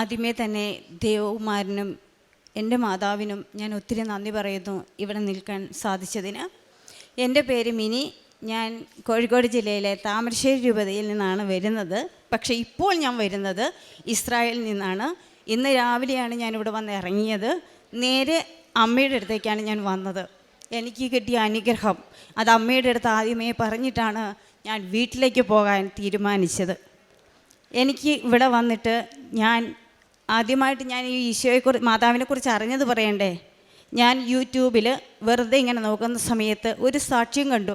ആദ്യമേ തന്നെ ദേവകുമാരനും എൻ്റെ മാതാവിനും ഞാൻ ഒത്തിരി നന്ദി പറയുന്നു ഇവിടെ നിൽക്കാൻ സാധിച്ചതിന്. എൻ്റെ പേര് മിനി. ഞാൻ കോഴിക്കോട് ജില്ലയിലെ താമരശ്ശേരി രൂപതയിൽ നിന്നാണ് വരുന്നത്. പക്ഷേ ഇപ്പോൾ ഞാൻ വരുന്നത് ഇസ്രായേലിൽ നിന്നാണ്. ഇന്ന് രാവിലെയാണ് ഞാനിവിടെ വന്ന് ഇറങ്ങിയത്. നേരെ അമ്മയുടെ അടുത്തേക്കാണ് ഞാൻ വന്നത്. എനിക്ക് കിട്ടിയ അനുഗ്രഹം അത് അമ്മയുടെ അടുത്ത് ആദ്യമേ പറഞ്ഞിട്ടാണ് ഞാൻ വീട്ടിലേക്ക് പോകാൻ തീരുമാനിച്ചത്. എനിക്ക് ഇവിടെ വന്നിട്ട് ആദ്യമായിട്ട് ഞാൻ ഈ ഈശോയെക്കുറിച്ച് മാതാവിനെക്കുറിച്ച് അറിഞ്ഞത് പറയണ്ടേ. ഞാൻ യൂട്യൂബിൽ വെറുതെ ഇങ്ങനെ നോക്കുന്ന സമയത്ത് ഒരു സാക്ഷ്യം കണ്ടു.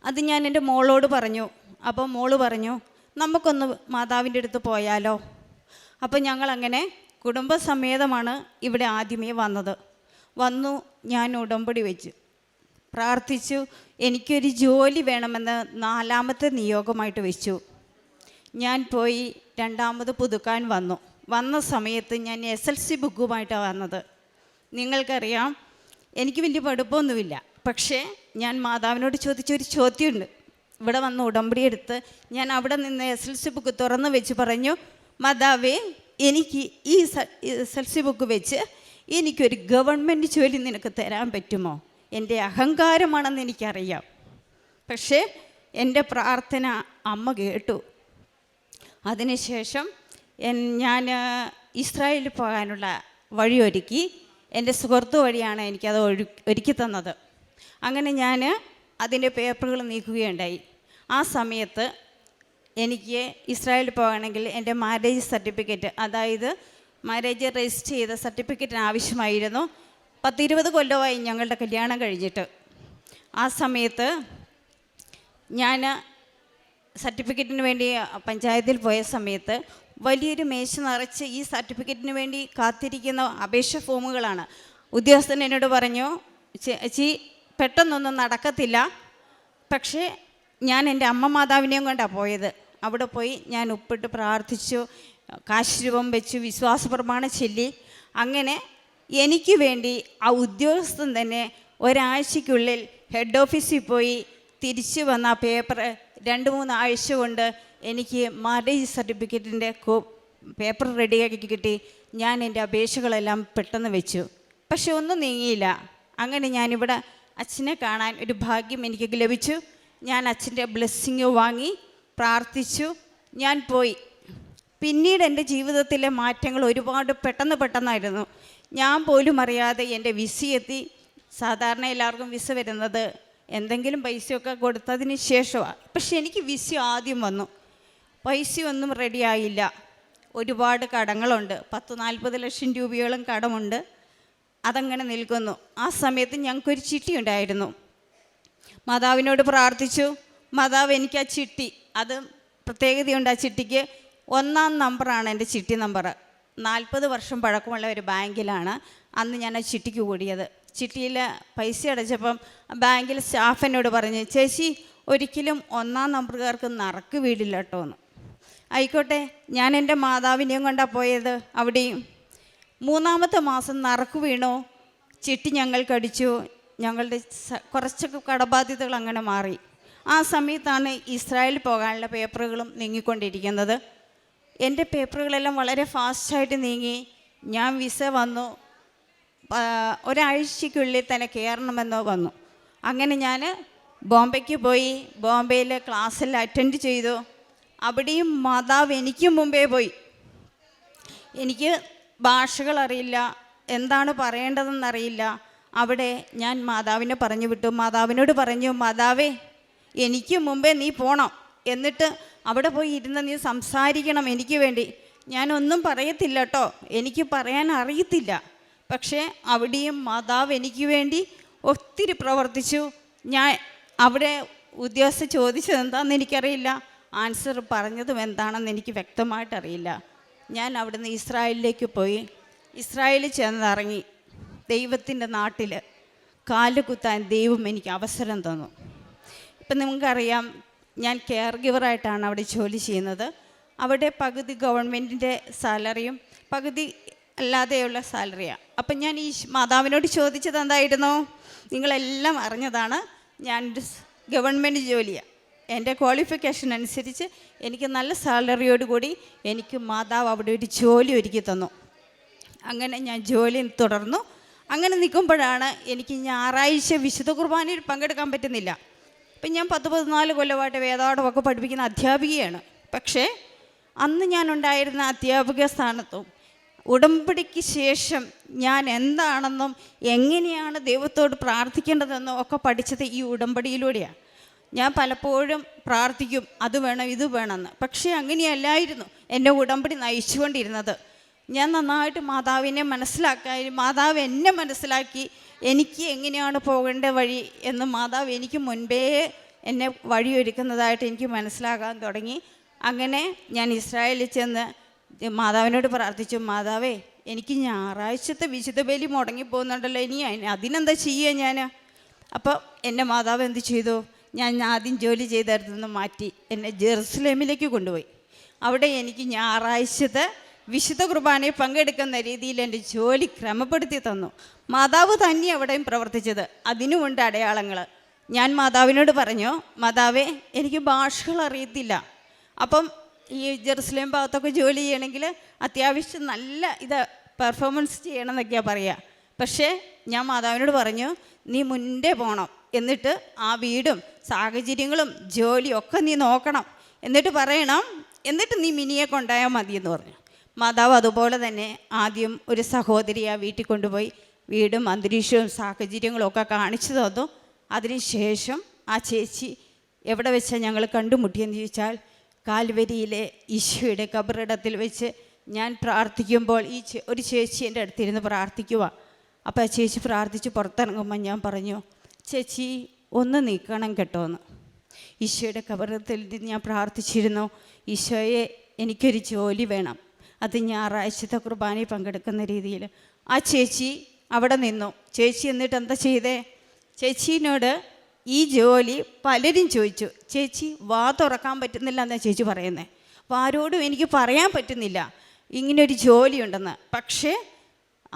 അത് ഞാൻ എൻ്റെ മോളോട് പറഞ്ഞു. അപ്പോൾ മോള് പറഞ്ഞു, നമുക്കൊന്ന് മാതാവിൻ്റെ അടുത്ത് പോയാലോ. അപ്പോൾ ഞങ്ങളങ്ങനെ കുടുംബസമേതമാണ് ഇവിടെ ആദ്യമേ വന്നു. ഞാൻ ഉടമ്പടി വെച്ചു, പ്രാർത്ഥിച്ചു. എനിക്കൊരു ജോലി വേണമെന്ന് 4ാമത്തെ നിയോഗമായിട്ട് വെച്ചു. ഞാൻ പോയി 2ാമത് പുതുക്കാൻ വന്ന സമയത്ത് ഞാൻ SLC ബുക്കുമായിട്ടാണ് വന്നത്. നിങ്ങൾക്കറിയാം, എനിക്ക് വലിയ പഠിപ്പമൊന്നുമില്ല. പക്ഷേ ഞാൻ മാതാവിനോട് ചോദിച്ചൊരു ചോദ്യമുണ്ട്. ഇവിടെ വന്ന് ഉടമ്പടി എടുത്ത് ഞാൻ അവിടെ നിന്ന് SLC ബുക്ക് തുറന്ന് വെച്ച് പറഞ്ഞു, മാതാവേ, എനിക്ക് ഈ SLC ബുക്ക് വെച്ച് എനിക്കൊരു ഗവൺമെൻറ് ജോലി നിനക്ക് തരാൻ പറ്റുമോ? എൻ്റെ അഹങ്കാരമാണെന്ന് എനിക്കറിയാം. പക്ഷേ എൻ്റെ പ്രാർത്ഥന അമ്മ കേട്ടു. അതിനുശേഷം ഞാൻ ഇസ്രായേലിൽ പോകാനുള്ള വഴിയൊരുക്കി. എൻ്റെ സുഹൃത്ത് വഴിയാണ് എനിക്കത് ഒരുക്കി തന്നത്. അങ്ങനെ ഞാൻ അതിൻ്റെ പേപ്പറുകൾ നീക്കുകയുണ്ടായി. ആ സമയത്ത് എനിക്ക് ഇസ്രായേലിൽ പോകണമെങ്കിൽ എൻ്റെ മാരേജ് സർട്ടിഫിക്കറ്റ്, അതായത് മാരേജ് രജിസ്റ്റർ ചെയ്ത സർട്ടിഫിക്കറ്റിന് ആവശ്യമായിരുന്നു. 10-20 കൊല്ലമായി ഞങ്ങളുടെ കല്യാണം കഴിഞ്ഞിട്ട്. ആ സമയത്ത് ഞാൻ സർട്ടിഫിക്കറ്റിന് വേണ്ടി പഞ്ചായത്തിൽ പോയ സമയത്ത് വലിയൊരു മേശ നിറച്ച് ഈ സർട്ടിഫിക്കറ്റിന് വേണ്ടി കാത്തിരിക്കുന്ന അപേക്ഷ ഫോമുകളാണ്. ഉദ്യോഗസ്ഥൻ എന്നോട് പറഞ്ഞു, ചേച്ചി പെട്ടെന്നൊന്നും നടക്കത്തില്ല. പക്ഷേ ഞാൻ എൻ്റെ അമ്മ മാതാവിനെയും കൊണ്ടാണ് പോയത്. അവിടെ പോയി ഞാൻ ഉപ്പിട്ട് പ്രാർത്ഥിച്ചു, കാശുരൂപം വെച്ചു, വിശ്വാസ പ്രമാണം ചൊല്ലി. അങ്ങനെ എനിക്ക് വേണ്ടി ആ ഉദ്യോഗസ്ഥൻ തന്നെ ഒരാഴ്ചയ്ക്കുള്ളിൽ ഹെഡ് ഓഫീസിൽ പോയി തിരിച്ചു വന്ന ആ പേപ്പർ 2-3 ആഴ്ച കൊണ്ട് എനിക്ക് മാരേജ് സർട്ടിഫിക്കറ്റിൻ്റെ പേപ്പർ റെഡിയാക്കി കിട്ടി. ഞാൻ എൻ്റെ അപേക്ഷകളെല്ലാം പെട്ടെന്ന് വെച്ചു. പക്ഷെ ഒന്നും നീങ്ങിയില്ല. അങ്ങനെ ഞാനിവിടെ അച്ഛനെ കാണാൻ ഒരു ഭാഗ്യം എനിക്ക് ലഭിച്ചു. ഞാൻ അച്ഛൻ്റെ ബ്ലെസ്സിങ് വാങ്ങി പ്രാർത്ഥിച്ചു. ഞാൻ പോയി. പിന്നീട് എൻ്റെ ജീവിതത്തിലെ മാറ്റങ്ങൾ ഒരുപാട് പെട്ടെന്നായിരുന്നു. ഞാൻ പോലും അറിയാതെ എൻ്റെ വിസ എത്തി. സാധാരണ എല്ലാവർക്കും വിസ വരുന്നത് എന്തെങ്കിലും പൈസയൊക്കെ കൊടുത്തതിന് ശേഷമാണ്. പക്ഷെ എനിക്ക് വിസ ആദ്യം വന്നു. പൈസയൊന്നും റെഡിയായില്ല. ഒരുപാട് കടങ്ങളുണ്ട്. 10-40 ലക്ഷം രൂപയോളം കടമുണ്ട്. അതങ്ങനെ നിൽക്കുന്നു. ആ സമയത്ത് ഞങ്ങൾക്കൊരു ചിട്ടി ഉണ്ടായിരുന്നു. മാതാവിനോട് പ്രാർത്ഥിച്ചു. മാതാവ് എനിക്ക് ആ ചിട്ടി, അത് പ്രത്യേകതയുണ്ട്. ആ ചിട്ടിക്ക് 1-ാം നമ്പറാണ് എൻ്റെ ചിട്ടി നമ്പർ. 40 വർഷം പഴക്കമുള്ള ഒരു ബാങ്കിലാണ് അന്ന് ഞാൻ ആ ചിട്ടിക്ക് കൂടിയത്. ചിട്ടിയിൽ പൈസ അടച്ചപ്പം ബാങ്കിൽ സ്റ്റാഫ് എന്നോട് പറഞ്ഞു, ചേച്ചി ഒരിക്കലും 1-ാം നമ്പറുകാർക്ക് നറുക്ക് വീടില്ല കേട്ടോ എന്ന്. ആയിക്കോട്ടെ, ഞാൻ എൻ്റെ മാതാവിനെയും കൊണ്ടാണ് പോയത്. അവിടെയും 3-ാമത്തെ മാസം നറുക്ക് വീണു. ചിട്ടി ഞങ്ങൾക്കടിച്ചു. ഞങ്ങളുടെ കുറച്ചൊക്കെ കടബാധ്യതകൾ അങ്ങനെ മാറി. ആ സമയത്താണ് ഇസ്രായേലിൽ പോകാനുള്ള പേപ്പറുകളും നീങ്ങിക്കൊണ്ടിരിക്കുന്നത്. എൻ്റെ പേപ്പറുകളെല്ലാം വളരെ ഫാസ്റ്റായിട്ട് നീങ്ങി. ഞാൻ വിസ വന്നു. ഒരാഴ്ചയ്ക്കുള്ളിൽ തന്നെ കയറണമെന്നോ വന്നു. അങ്ങനെ ഞാൻ ബോംബെക്ക് പോയി. ബോംബെയിൽ ക്ലാസ്സിൽ അറ്റൻഡ് ചെയ്തു. അവിടെയും മാതാവ് എനിക്ക് മുമ്പേ പോയി. എനിക്ക് ഭാഷകൾ അറിയില്ല, എന്താണ് പറയേണ്ടതെന്നറിയില്ല. അവിടെ ഞാൻ മാതാവിനെ പറഞ്ഞു വിട്ടു. മാതാവിനോട് പറഞ്ഞു, മാതാവേ, എനിക്ക് മുമ്പേ നീ പോണം, എന്നിട്ട് അവിടെ പോയി ഇരുന്ന് നീ സംസാരിക്കണം എനിക്ക് വേണ്ടി. ഞാനൊന്നും പറയത്തില്ല കേട്ടോ, എനിക്ക് പറയാൻ അറിയത്തില്ല. പക്ഷേ അവിടെയും മാതാവ് എനിക്ക് വേണ്ടി ഒത്തിരി പ്രവർത്തിച്ചു. ഞാൻ അവിടെ ഉദ്യോഗസ്ഥ ചോദിച്ചത് എന്താണെന്ന് എനിക്കറിയില്ല, ആൻസർ പറഞ്ഞതും എന്താണെന്ന് എനിക്ക് വ്യക്തമായിട്ടറിയില്ല. ഞാൻ അവിടുന്ന് ഇസ്രായേലിലേക്ക് പോയി. ഇസ്രായേലിൽ ചെന്നിറങ്ങി ദൈവത്തിൻ്റെ നാട്ടിൽ കാലുകുത്താൻ ദൈവം എനിക്ക് അവസരം തന്നു. ഇപ്പം നിങ്ങൾക്കറിയാം, ഞാൻ കെയർ ഗിവറായിട്ടാണ് അവിടെ ജോലി ചെയ്യുന്നത്. അവിടെ പകുതി ഗവൺമെൻറ്റിൻ്റെ സാലറിയും പകുതി അല്ലാതെയുള്ള സാലറിയാണ്. അപ്പം ഞാൻ ഈ മാതാവിനോട് ചോദിച്ചത് എന്തായിരുന്നു, നിങ്ങളെല്ലാം അറിഞ്ഞതാണ്, ഞാൻ ഗവൺമെൻറ് ജോലിയാണ്. എൻ്റെ ക്വാളിഫിക്കേഷൻ അനുസരിച്ച് എനിക്ക് നല്ല സാലറിയോട് കൂടി എനിക്ക് മാതാവ് അവിടെ ഒരു ജോലി ഒരുക്കി തന്നു. അങ്ങനെ ഞാൻ ജോലി തുടർന്നു. അങ്ങനെ നിൽക്കുമ്പോഴാണ് എനിക്ക് ഞായറാഴ്ച വിശുദ്ധ കുർബാനയിൽ പങ്കെടുക്കാൻ പറ്റുന്നില്ല. അപ്പം ഞാൻ 14 കൊല്ലമായിട്ട് വേദപാഠമൊക്കെ പഠിപ്പിക്കുന്ന അധ്യാപികയാണ്. പക്ഷേ അന്ന് ഞാനുണ്ടായിരുന്ന അധ്യാപിക സ്ഥാനത്തും ഉടമ്പടിക്ക് ശേഷം ഞാൻ എന്താണെന്നും എങ്ങനെയാണ് ദൈവത്തോട് പ്രാർത്ഥിക്കേണ്ടതെന്നും ഒക്കെ പഠിച്ചത് ഈ ഉടമ്പടിയിലൂടെയാണ്. ഞാൻ പലപ്പോഴും പ്രാർത്ഥിക്കും, അത് വേണം ഇത് വേണമെന്ന്. പക്ഷേ അങ്ങനെയല്ലായിരുന്നു എൻ്റെ ഉടമ്പടി നയിച്ചുകൊണ്ടിരുന്നത്. ഞാൻ നന്നായിട്ട് മാതാവിനെ മനസ്സിലാക്കാനും മാതാവ് എന്നെ മനസ്സിലാക്കി എനിക്ക് എങ്ങനെയാണ് പോകേണ്ട വഴി എന്ന് മാതാവ് എനിക്ക് മുൻപേ എന്നെ വഴിയൊരുക്കുന്നതായിട്ട് എനിക്ക് മനസ്സിലാക്കാൻ തുടങ്ങി. അങ്ങനെ ഞാൻ ഇസ്രായേലിൽ ചെന്ന് മാതാവിനോട് പ്രാർത്ഥിച്ചു, മാതാവേ എനിക്ക് ഞായറാഴ്ചത്തെ വിശുദ്ധ ബലി മുടങ്ങിപ്പോകുന്നുണ്ടല്ലോ, ഇനി അതിനെന്താ ചെയ്യുക ഞാൻ? അപ്പോൾ എൻ്റെ മാതാവ് എന്ത് ചെയ്തു? ഞാൻ ആദ്യം ജോലി ചെയ്തിരുന്നു മാറ്റി എന്നെ ജെറുസലേമിലേക്ക് കൊണ്ടുപോയി. അവിടെ എനിക്ക് ഞായറാഴ്ചത്തെ വിശുദ്ധ കുർബാനയിൽ പങ്കെടുക്കുന്ന രീതിയിൽ എൻ്റെ ജോലി ക്രമപ്പെടുത്തി തന്നു. മാതാവ് തന്നെ അവിടെയും പ്രവർത്തിച്ചത്. അതിനുമുണ്ട് അടയാളങ്ങൾ. ഞാൻ മാതാവിനോട് പറഞ്ഞു, മാതാവേ എനിക്ക് ഭാഷകൾ അറിയത്തില്ല, അപ്പം ഈ ജെറുസലേം ഭാഗത്തൊക്കെ ജോലി ചെയ്യണമെങ്കിൽ അത്യാവശ്യം നല്ല പെർഫോമൻസ് ചെയ്യണമെന്നൊക്കെയാണ് പറയുക. പക്ഷേ ഞാൻ മാതാവിനോട് പറഞ്ഞു, നീ മുന്നേ പോകണം, എന്നിട്ട് ആ വീടും സാഹചര്യങ്ങളും ജോലിയും ഒക്കെ നീ നോക്കണം, എന്നിട്ട് പറയണം, എന്നിട്ട് നീ മിനിയെ കൊണ്ടായാൽ മതിയെന്ന് പറഞ്ഞു. മാതാവ് അതുപോലെ തന്നെ ആദ്യം ഒരു സഹോദരി ആ വീട്ടിൽ കൊണ്ടുപോയി വീടും അന്തരീക്ഷവും സാഹചര്യങ്ങളും ഒക്കെ കാണിച്ചു തന്നു. അതിനുശേഷം ആ ചേച്ചി എവിടെ വെച്ചാൽ ഞങ്ങൾ കണ്ടുമുട്ടിയെന്ന് ചോദിച്ചാൽ കാൽവരിയിലെ ഈശോയുടെ കബറിടത്തിൽ വെച്ച് ഞാൻ പ്രാർത്ഥിക്കുമ്പോൾ ഒരു ചേച്ചി എൻ്റെ അടുത്തിരുന്ന് പ്രാർത്ഥിക്കുക. അപ്പോൾ ആ ചേച്ചി പ്രാർത്ഥിച്ച് പുറത്തിറങ്ങുമ്പോൾ ഞാൻ പറഞ്ഞു, ചേച്ചി ഒന്ന് നിൽക്കണം കേട്ടോന്ന്. ഈശോയുടെ കബറിടത്തിൽ ഞാൻ പ്രാർത്ഥിച്ചിരുന്നു, ഈശോയെ എനിക്കൊരു ജോലി വേണം, അത് ഞായറാഴ്ചത്തെ കുർബാനയിൽ പങ്കെടുക്കുന്ന രീതിയിൽ. ആ ചേച്ചി അവിടെ നിന്നു. ചേച്ചി എന്നിട്ട് എന്താ ചെയ്തേ? ചേച്ചീനോട് ഈ ജോലി പലരും ചോദിച്ചു. ചേച്ചി വാ തുറക്കാൻ പറ്റുന്നില്ല എന്നാണ് ചേച്ചി പറയുന്നത്. അപ്പോൾ ആരോടും എനിക്ക് പറയാൻ പറ്റുന്നില്ല ഇങ്ങനൊരു ജോലിയുണ്ടെന്ന്. പക്ഷേ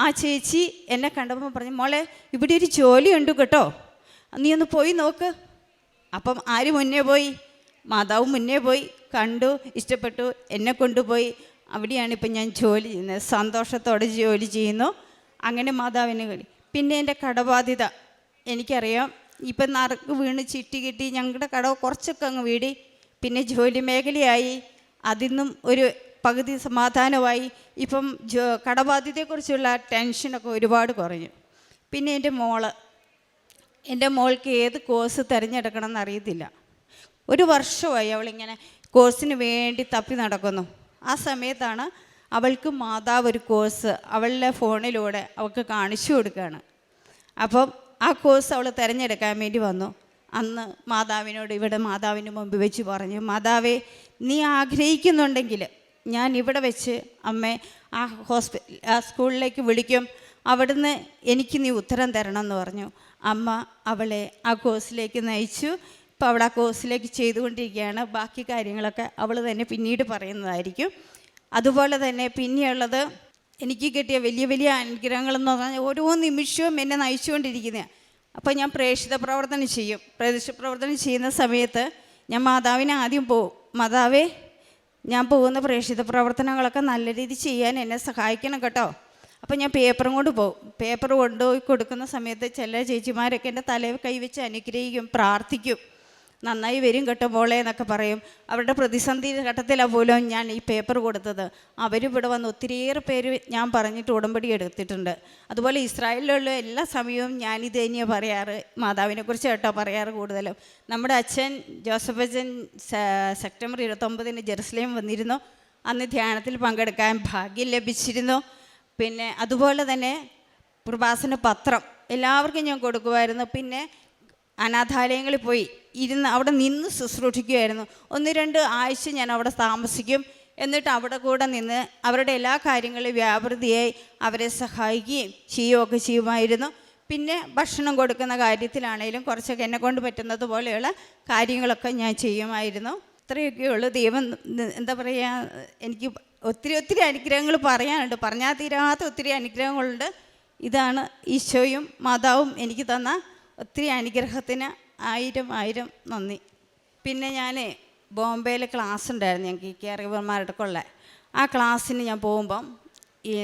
ആ ചേച്ചി എന്നെ കണ്ടപ്പോൾ പറഞ്ഞു, മോളെ ഇവിടെ ഒരു ജോലിയുണ്ട് കേട്ടോ, നീ ഒന്ന് പോയി നോക്ക്. അപ്പം ആര് മുന്നേ പോയി? മാതാവ് മുന്നേ പോയി, കണ്ടു, ഇഷ്ടപ്പെട്ടു, എന്നെ കൊണ്ടുപോയി. അവിടെയാണ് ഇപ്പം ഞാൻ ജോലി ചെയ്യുന്നത്. സന്തോഷത്തോടെ ജോലി ചെയ്യുന്നു. അങ്ങനെ മാതാവിന് കളി. പിന്നെ എൻ്റെ കടബാധ്യത എനിക്കറിയാം. ഇപ്പം നറുക്ക് വീണ് ചിട്ടി കിട്ടി ഞങ്ങളുടെ കടവ് കുറച്ചൊക്കെ അങ്ങ് വീടി. പിന്നെ ജോലി മേഖലയായി, അതിൽ നിന്നും ഒരു പകുതി സമാധാനമായി. ഇപ്പം കടബാധ്യതയെക്കുറിച്ചുള്ള ടെൻഷനൊക്കെ ഒരുപാട് കുറഞ്ഞു. പിന്നെ എൻ്റെ മോൾക്ക് ഏത് കോഴ്സ് തിരഞ്ഞെടുക്കണം എന്നറിയത്തില്ല. ഒരു വർഷമായി അവളിങ്ങനെ കോഴ്സിന് വേണ്ടി തപ്പി നടക്കുന്നു. ആ സമയത്താണ് അവൾക്ക് മാതാവ് ഒരു കോഴ്സ് അവളുടെ ഫോണിലൂടെ അവൾക്ക് കാണിച്ചു കൊടുക്കുകയാണ്. അപ്പം ആ കോഴ്സ് അവൾ തിരഞ്ഞെടുക്കാൻ വേണ്ടി വന്നു. അന്ന് മാതാവിനോട് മാതാവിന് മുമ്പ് വെച്ച് പറഞ്ഞു, മാതാവേ നീ ആഗ്രഹിക്കുന്നുണ്ടെങ്കിൽ ഞാൻ ഇവിടെ വെച്ച് അമ്മേ ആ സ്കൂളിലേക്ക് വിളിക്കും, അവിടുന്ന് എനിക്ക് നീ ഉത്തരം തരണം എന്ന് പറഞ്ഞു. അമ്മ അവളെ ആ കോഴ്സിലേക്ക് നയിച്ചു. ഇപ്പോൾ അവിടെ ആ കോഴ്സിലേക്ക് ചെയ്തുകൊണ്ടിരിക്കുകയാണ്. ബാക്കി കാര്യങ്ങളൊക്കെ അവൾ തന്നെ പിന്നീട് പറയുന്നതായിരിക്കും. അതുപോലെ തന്നെ പിന്നെയുള്ളത് എനിക്ക് കിട്ടിയ വലിയ വലിയ അനുഗ്രഹങ്ങളെന്ന് പറഞ്ഞാൽ ഓരോ നിമിഷവും എന്നെ നയിച്ചുകൊണ്ടിരിക്കുന്നതാണ്. അപ്പോൾ ഞാൻ പ്രേക്ഷിത പ്രവർത്തനം ചെയ്യും. പ്രേക്ഷിത പ്രവർത്തനം ചെയ്യുന്ന സമയത്ത് ഞാൻ മാതാവിനെ ആദ്യം പോവും, മാതാവേ ഞാൻ പോകുന്ന പ്രേക്ഷിത പ്രവർത്തനങ്ങളൊക്കെ നല്ല രീതിയിൽ ചെയ്യാൻ എന്നെ സഹായിക്കണം കേട്ടോ. അപ്പോൾ ഞാൻ പേപ്പറും കൊണ്ട് പോകും. പേപ്പർ കൊണ്ടുപോയി കൊടുക്കുന്ന സമയത്ത് ചില ചേച്ചിമാരൊക്കെ എൻ്റെ തലയിൽ കൈവച്ച് അനുഗ്രഹിക്കും, പ്രാർത്ഥിക്കും, നന്നായി വരും കേട്ടോ മോളെ എന്നൊക്കെ പറയും. അവരുടെ പ്രതിസന്ധി ഘട്ടത്തിലാണ് പോലും ഞാൻ ഈ പേപ്പർ കൊടുത്തത്. അവരിവിടെ വന്ന് ഒത്തിരിയേറെ പേര് ഞാൻ പറഞ്ഞിട്ട് ഉടമ്പടി എടുത്തിട്ടുണ്ട്. അതുപോലെ ഇസ്രായേലിലുള്ള എല്ലാ സമയവും ഞാനിത് തന്നെയാണ് പറയാറ്, മാതാവിനെക്കുറിച്ച് കേട്ടോ പറയാറ് കൂടുതലും. നമ്മുടെ അച്ഛൻ ജോസഫ് അച്ഛൻ സെപ്റ്റംബർ 29 ജെറുസലേം വന്നിരുന്നു. അന്ന് ധ്യാനത്തിൽ പങ്കെടുക്കാൻ ഭാഗ്യം ലഭിച്ചിരുന്നു. പിന്നെ അതുപോലെ തന്നെ കൃപാസന പത്രം എല്ലാവർക്കും ഞാൻ കൊടുക്കുമായിരുന്നു. പിന്നെ അനാഥാലയങ്ങളിൽ പോയി അവിടെ നിന്ന് ശുശ്രൂഷിക്കുമായിരുന്നു. 1-2 ആഴ്ച ഞാൻ അവിടെ താമസിക്കും. എന്നിട്ട് അവിടെ കൂടെ നിന്ന് അവരുടെ എല്ലാ കാര്യങ്ങളും വ്യാപൃതിയായി അവരെ സഹായിക്കുകയും ചെയ്യുകയൊക്കെ ചെയ്യുമായിരുന്നു. പിന്നെ ഭക്ഷണം കൊടുക്കുന്ന കാര്യത്തിലാണെങ്കിലും കുറച്ചൊക്കെ എന്നെ കൊണ്ട് പറ്റുന്നത് പോലെയുള്ള കാര്യങ്ങളൊക്കെ ഞാൻ ചെയ്യുമായിരുന്നു. ഇത്രയൊക്കെയുള്ളൂ. ദൈവം എന്താ പറയുക, എനിക്ക് ഒത്തിരി അനുഗ്രഹങ്ങൾ പറയാനുണ്ട്, പറഞ്ഞാൽ തീരാത്ത ഒത്തിരി അനുഗ്രഹങ്ങളുണ്ട്. ഇതാണ് ഈശോയും മാതാവും എനിക്ക് തന്ന ഒത്തിരി അനുഗ്രഹത്തിന് 1000 നന്ദി. പിന്നെ ഞാൻ ബോംബെയിൽ ക്ലാസ് ഉണ്ടായിരുന്നു ഞങ്ങൾക്ക് ഈ കെയർഗിവർമാരുടെ കൊള്ള. ആ ക്ലാസ്സിന് ഞാൻ പോകുമ്പം ഈ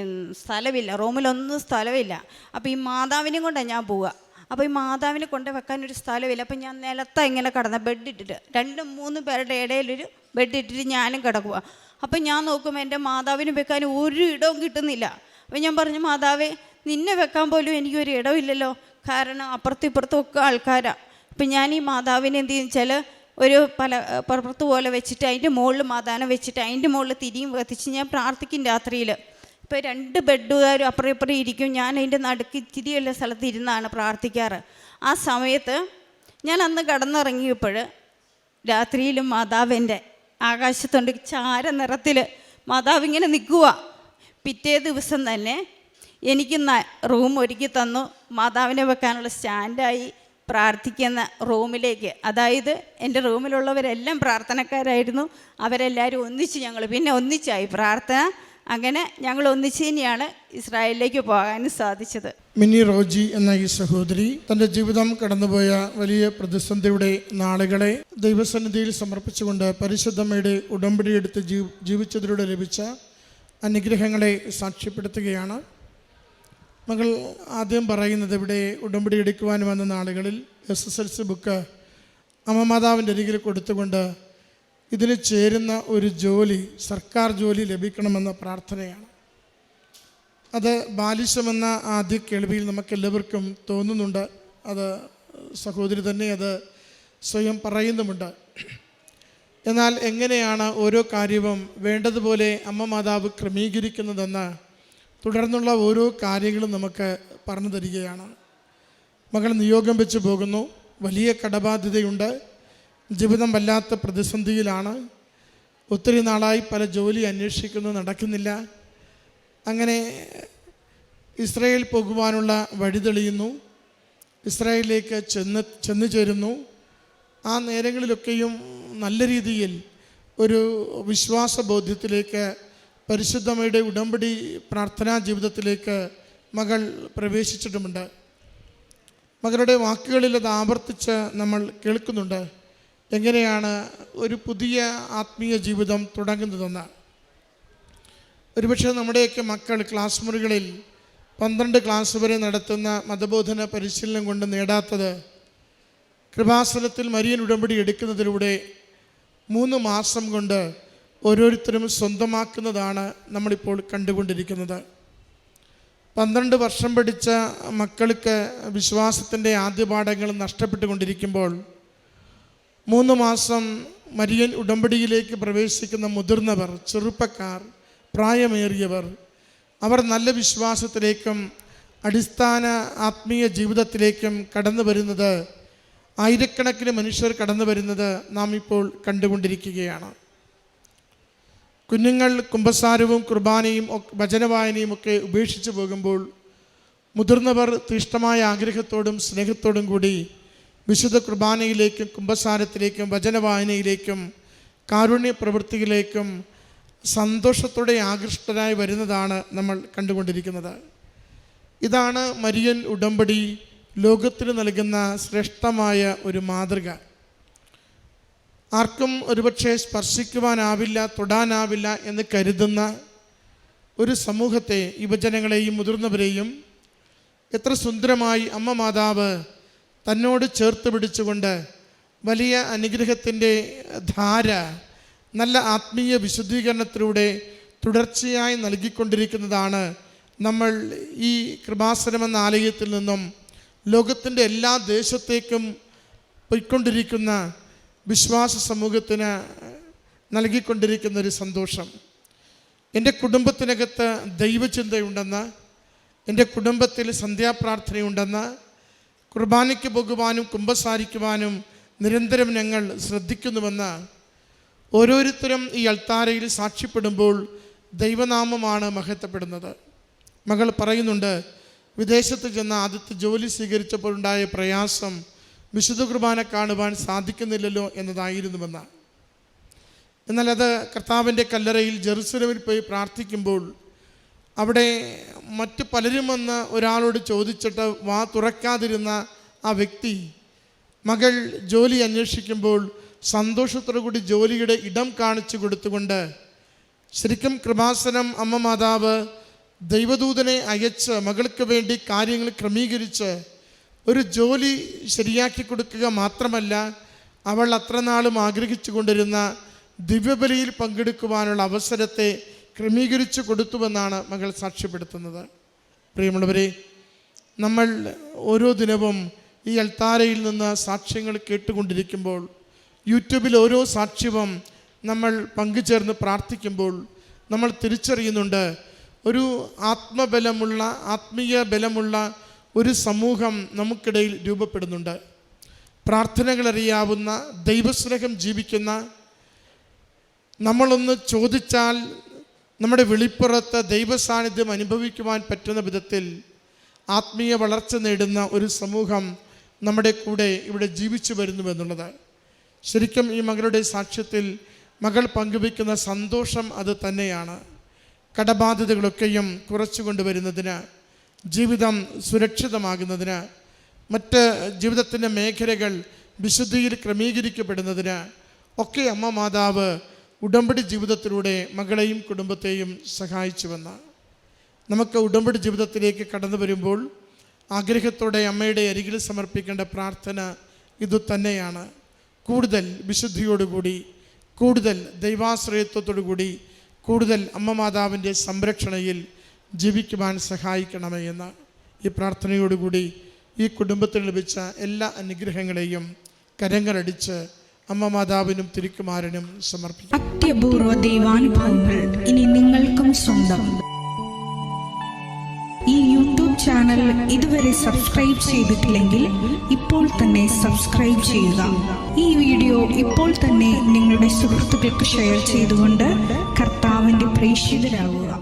സ്ഥലമില്ല, റൂമിലൊന്നും സ്ഥലമില്ല. അപ്പോൾ ഈ മാതാവിനെയും കൊണ്ടാണ് ഞാൻ പോവുക. അപ്പോൾ ഈ മാതാവിനെ കൊണ്ട് വെക്കാനൊരു സ്ഥലമില്ല. അപ്പോൾ ഞാൻ നിലത്താണ് ഇങ്ങനെ കിടന്ന ബെഡിട്ടിട്ട്, 2-3 പേരുടെ ഇടയിലൊരു ബെഡിട്ടിട്ട് ഞാനും കിടക്കുക. അപ്പം ഞാൻ നോക്കുമ്പോൾ എൻ്റെ മാതാവിന് വെക്കാൻ ഒരു ഇടവും കിട്ടുന്നില്ല. അപ്പം ഞാൻ പറഞ്ഞു, മാതാവേ, നിന്നെ വെക്കാൻ പോലും എനിക്കൊരു ഇടമില്ലല്ലോ, കാരണം അപ്പുറത്തും ഇപ്പുറത്തും ഒക്കെ ആൾക്കാരാണ്. അപ്പം ഞാൻ ഈ മാതാവിനെ എന്ത് ചെയ്യുന്ന വെച്ചാൽ ഒരു പുറത്ത് പോലെ വെച്ചിട്ട് അതിൻ്റെ മുകളിൽ മാതാവിനെ വെച്ചിട്ട് അതിൻ്റെ മുകളിൽ തിരിയും കത്തിച്ച് ഞാൻ പ്രാർത്ഥിക്കും രാത്രിയിൽ. ഇപ്പോൾ 2 ബെഡുകാരും അപ്പുറം ഇപ്പുറം ഇരിക്കും, ഞാൻ അതിൻ്റെ നടുക്ക് തിരിയുള്ള സ്ഥലത്ത് ഇരുന്നാണ് പ്രാർത്ഥിക്കാറ്. ആ സമയത്ത് ഞാൻ അന്ന് കടന്നിറങ്ങിയപ്പോൾ രാത്രിയിലും മാതാവിൻ്റെ ആകാശത്തുണ്ട് ചാര നിറത്തിൽ മാതാവ് ഇങ്ങനെ നിൽക്കുക. പിറ്റേ ദിവസം തന്നെ എനിക്ക് റൂം ഒരുക്കി തന്നു. മാതാവിനെ വെക്കാനുള്ള സ്റ്റാൻഡായി പ്രാർത്ഥിക്കുന്ന റൂമിലേക്ക്. അതായത് എൻ്റെ റൂമിലുള്ളവരെല്ലാം പ്രാർത്ഥനക്കാരായിരുന്നു. അവരെല്ലാവരും ഒന്നിച്ച് ഞങ്ങൾ പിന്നെ ഒന്നിച്ചായി പ്രാർത്ഥന. അങ്ങനെ ഞങ്ങൾ ഒന്നിച്ച് തന്നെയാണ് ഇസ്രായേലിലേക്ക് പോകാനും സാധിച്ചത്. മിനി റോജി എന്ന ഈ സഹോദരി തൻ്റെ ജീവിതം കടന്നുപോയ വലിയ പ്രതിസന്ധിയുടെ നാളുകളെ ദൈവസന്നിധിയിൽ സമർപ്പിച്ചുകൊണ്ട് പരിശുദ്ധമ്മയുടെ ഉടമ്പടി എടുത്ത് ജീവിച്ചതിലൂടെ ലഭിച്ച അനുഗ്രഹങ്ങളെ സാക്ഷ്യപ്പെടുത്തുകയാണ്. മകൾ ആദ്യം പറയുന്നത്, ഇവിടെ ഉടമ്പടി എടുക്കുവാൻ വന്ന നാളുകളിൽ SSLC ബുക്ക് അമ്മ മാതാവിൻ്റെ അരികിൽ കൊടുത്തുകൊണ്ട് ഇതിന് ചേരുന്ന ഒരു ജോലി, സർക്കാർ ജോലി ലഭിക്കണമെന്ന പ്രാർത്ഥനയാണ്. അത് ബാലിശമെന്ന ആദ്യ കേൾവിയിൽ നമുക്കെല്ലാവർക്കും തോന്നുന്നുണ്ട്. അത് സഹോദരി തന്നെ അത് സ്വയം പറയുന്നുമുണ്ട്. എന്നാൽ എങ്ങനെയാണ് ഓരോ കാര്യവും വേണ്ടതുപോലെ അമ്മ മാതാവ് ക്രമീകരിക്കുന്നതെന്ന് തുടർന്നുള്ള ഓരോ കാര്യങ്ങളും നമുക്ക് പറഞ്ഞു തരികയാണ്. മകൾ നിയോഗം വെച്ച് പോകുന്നു, വലിയ കടബാധ്യതയുണ്ട്, ജീവിതം വല്ലാത്ത പ്രതിസന്ധിയിലാണ്, ഒത്തിരി നാളായി പല ജോലി അന്വേഷിക്കുന്നു, നടക്കുന്നില്ല. അങ്ങനെ ഇസ്രായേൽ പോകുവാനുള്ള വഴി തെളിയുന്നു, ഇസ്രായേലിലേക്ക് ചെന്നു ചേരുന്നു. ആ നേരങ്ങളിലൊക്കെയും നല്ല രീതിയിൽ ഒരു വിശ്വാസബോധ്യത്തിലേക്ക്, പരിശുദ്ധമ്മയുടെ ഉടമ്പടി പ്രാർത്ഥനാ ജീവിതത്തിലേക്ക് മകൾ പ്രവേശിച്ചിട്ടുമുണ്ട്. മകളുടെ വാക്കുകളിൽ അത് ആവർത്തിച്ച് നമ്മൾ കേൾക്കുന്നുണ്ട്. എങ്ങനെയാണ് ഒരു പുതിയ ആത്മീയ ജീവിതം തുടങ്ങുന്നതെന്ന്. ഒരുപക്ഷെ നമ്മുടെയൊക്കെ മക്കൾ ക്ലാസ് മുറികളിൽ 12 ക്ലാസ് വരെ നടത്തുന്ന മതബോധന പരിശീലനം കൊണ്ട് നേടാത്തത് കൃപാസനത്തിൽ മരിയൻ ഉടമ്പടി എടുക്കുന്നതിലൂടെ 3 മാസം കൊണ്ട് ഓരോരുത്തരും സ്വന്തമാക്കുന്നതാണ് നമ്മളിപ്പോൾ കണ്ടുകൊണ്ടിരിക്കുന്നത്. 12 വർഷം പഠിച്ച മക്കൾക്ക് വിശ്വാസത്തിൻ്റെ ആദ്യ പാഠങ്ങൾ നഷ്ടപ്പെട്ടുകൊണ്ടിരിക്കുമ്പോൾ 3 മാസം മരിയൻ ഉടമ്പടിയിലേക്ക് പ്രവേശിക്കുന്ന മുതിർന്നവർ, ചെറുപ്പക്കാർ, പ്രായമേറിയവർ, അവർ നല്ല വിശ്വാസത്തിലേക്കും അടിസ്ഥാന ആത്മീയ ജീവിതത്തിലേക്കും കടന്നു വരുന്നത്, ആയിരക്കണക്കിന് മനുഷ്യർ കടന്നു വരുന്നത് നാം ഇപ്പോൾ കണ്ടുകൊണ്ടിരിക്കുകയാണ്. കുഞ്ഞുങ്ങൾ കുമ്പസാരവും കുർബാനയും വചനവായനയും ഒക്കെ ഉപേക്ഷിച്ച് പോകുമ്പോൾ മുതിർന്നവർ തീഷ്ണമായ ആഗ്രഹത്തോടും സ്നേഹത്തോടും കൂടി വിശുദ്ധ കുർബാനയിലേക്കും കുമ്പസാരത്തിലേക്കും വചനവായനയിലേക്കും കാരുണ്യ പ്രവൃത്തിയിലേക്കും സന്തോഷത്തോടെ ആകൃഷ്ടരായി വരുന്നതാണ് നമ്മൾ കണ്ടുകൊണ്ടിരിക്കുന്നത്. ഇതാണ് മരിയൻ ഉടമ്പടി ലോകത്തിന് നൽകുന്ന ശ്രേഷ്ഠമായ ഒരു മാതൃക. ആർക്കും ഒരുപക്ഷെ സ്പർശിക്കുവാനാവില്ല, തൊടാനാവില്ല എന്ന് കരുതുന്ന ഒരു സമൂഹത്തെ, യുവജനങ്ങളെയും മുതിർന്നവരെയും എത്ര സുന്ദരമായി അമ്മ മാതാവ് തന്നോട് ചേർത്ത് പിടിച്ചുകൊണ്ട് വലിയ അനുഗ്രഹത്തിൻ്റെ ധാര നല്ല ആത്മീയ വിശുദ്ധീകരണത്തിലൂടെ തുടർച്ചയായി നൽകിക്കൊണ്ടിരിക്കുന്നതാണ് നമ്മൾ ഈ കൃപാസനം എന്ന ആലയത്തിൽ നിന്നും ലോകത്തിൻ്റെ എല്ലാ ദേശത്തേക്കും പോയിക്കൊണ്ടിരിക്കുന്ന വിശ്വാസ സമൂഹത്തിന് നൽകിക്കൊണ്ടിരിക്കുന്ന ഒരു സന്തോഷം. എൻ്റെ കുടുംബത്തിനകത്ത് ദൈവചിന്തയുണ്ടെന്ന്, എൻ്റെ കുടുംബത്തിൽ സന്ധ്യാപ്രാർത്ഥനയുണ്ടെന്ന്, കുർബാനയ്ക്ക് പോകുവാനും കുമ്പസാരിക്കുവാനും നിരന്തരം ഞങ്ങൾ ശ്രദ്ധിക്കുന്നുവെന്ന് ഓരോരുത്തരും ഈ അൾത്താരയിൽ സാക്ഷ്യപ്പെടുമ്പോൾ ദൈവനാമമാണ് മഹത്വപ്പെടുന്നത്. മകൾ പറയുന്നുണ്ട്, വിദേശത്ത് ചെന്ന ആദ്യത്തെ ജോലി സ്വീകരിച്ചപ്പോഴുണ്ടായ പ്രയാസം വിശുദ്ധ കുർബാന കാണുവാൻ സാധിക്കുന്നില്ലല്ലോ എന്നതായിരുന്നുവെന്ന്. എന്നാൽ അത് കർത്താവിൻ്റെ കല്ലറയിൽ ജെറുസലേമിൽ പോയി പ്രാർത്ഥിക്കുമ്പോൾ അവിടെ മറ്റു പലരും വന്ന് ഒരാളോട് ചോദിച്ചിട്ട് വാ തുറക്കാതിരുന്ന ആ വ്യക്തി മകൾ ജോലി അന്വേഷിക്കുമ്പോൾ സന്തോഷത്തോടു കൂടി ജോലിയുടെ ഇടം കാണിച്ചു കൊടുത്തുകൊണ്ട് ശരിക്കും കൃപാസനം അമ്മ മാതാവ് ദൈവദൂതനെ അയച്ച് മകൾക്ക് വേണ്ടി കാര്യങ്ങൾ ക്രമീകരിച്ച് ഒരു ജോലി ശരിയാക്കി കൊടുക്കുക മാത്രമല്ല, അവൾ അത്ര നാളും ആഗ്രഹിച്ചു കൊണ്ടിരുന്ന ദിവ്യബലിയിൽ പങ്കെടുക്കുവാനുള്ള അവസരത്തെ ക്രമീകരിച്ചു കൊടുത്തുവെന്നാണ് മകൾ സാക്ഷ്യപ്പെടുത്തുന്നത്. പ്രിയമുള്ളവരെ, നമ്മൾ ഓരോ ദിനവും ഈ അൾത്താരയിൽ നിന്ന് സാക്ഷ്യങ്ങൾ കേട്ടുകൊണ്ടിരിക്കുമ്പോൾ, യൂട്യൂബിൽ ഓരോ സാക്ഷ്യവും നമ്മൾ പങ്കുചേർന്ന് പ്രാർത്ഥിക്കുമ്പോൾ നമ്മൾ തിരിച്ചറിയുന്നുണ്ട്, ഒരു ആത്മബലമുള്ള ആത്മീയ ബലമുള്ള ഒരു സമൂഹം നമുക്കിടയിൽ രൂപപ്പെടുന്നുണ്ട്. പ്രാർത്ഥനകളറിയാവുന്ന, ദൈവസ്നേഹം ജീവിക്കുന്ന, നമ്മളൊന്ന് ചോദിച്ചാൽ നമ്മുടെ വെളിപ്പുറത്ത് ദൈവസാന്നിധ്യം അനുഭവിക്കുവാൻ പറ്റുന്ന വിധത്തിൽ ആത്മീയ വളർച്ച നേടുന്ന ഒരു സമൂഹം നമ്മുടെ കൂടെ ഇവിടെ ജീവിച്ചു വരുന്നുവെന്നുള്ളത് ശരിക്കും ഈ മകളുടെ സാക്ഷ്യത്തിൽ മകൾ പങ്കുവയ്ക്കുന്ന സന്തോഷം അത് തന്നെയാണ്. കടബാധ്യതകളൊക്കെയും കുറച്ചു കൊണ്ടുവരുന്നതിന്, ജീവിതം സുരക്ഷിതമാകുന്നതിന്, മറ്റ് ജീവിതത്തിൻ്റെ മേഖലകൾ വിശുദ്ധിയിൽ ക്രമീകരിക്കപ്പെടുന്നതിന് ഒക്കെ അമ്മ മാതാവ് ഉടമ്പടി ജീവിതത്തിലൂടെ മകളെയും കുടുംബത്തെയും സഹായിച്ചുവെന്ന്. നമുക്ക് ഉടമ്പടി ജീവിതത്തിലേക്ക് കടന്നു വരുമ്പോൾ ആഗ്രഹത്തോടെ അമ്മയുടെ അരികിൽ സമർപ്പിക്കേണ്ട പ്രാർത്ഥന ഇതുതന്നെയാണ്. കൂടുതൽ വിശുദ്ധിയോടുകൂടി, കൂടുതൽ ദൈവാശ്രയത്വത്തോടുകൂടി, കൂടുതൽ അമ്മ മാതാവിൻ്റെ സംരക്ഷണയിൽ ജീവിക്കുവാൻ സഹായിക്കണമേ എന്ന് ഈ പ്രാർത്ഥനയോടുകൂടി ഈ കുടുംബത്തിന് ലഭിച്ച എല്ലാ അനുഗ്രഹങ്ങളെയും കരങ്ങളടിച്ച് അമ്മ മാതാവിനും തിരുക്കുമാരനും സമർപ്പിക്കും. അത്യപൂർവ ദൈവാനുഭവങ്ങൾ ഇനി നിങ്ങൾക്കും സ്വന്തം. ഈ യൂട്യൂബ് ചാനൽ ഇതുവരെ സബ്സ്ക്രൈബ് ചെയ്തിട്ടില്ലെങ്കിൽ ഇപ്പോൾ തന്നെ സബ്സ്ക്രൈബ് ചെയ്യുക. ഈ വീഡിയോ ഇപ്പോൾ തന്നെ നിങ്ങളുടെ സുഹൃത്തുക്കൾക്ക് ഷെയർ ചെയ്തുകൊണ്ട് കർത്താവിൻ്റെ പ്രേക്ഷിതരാകുക.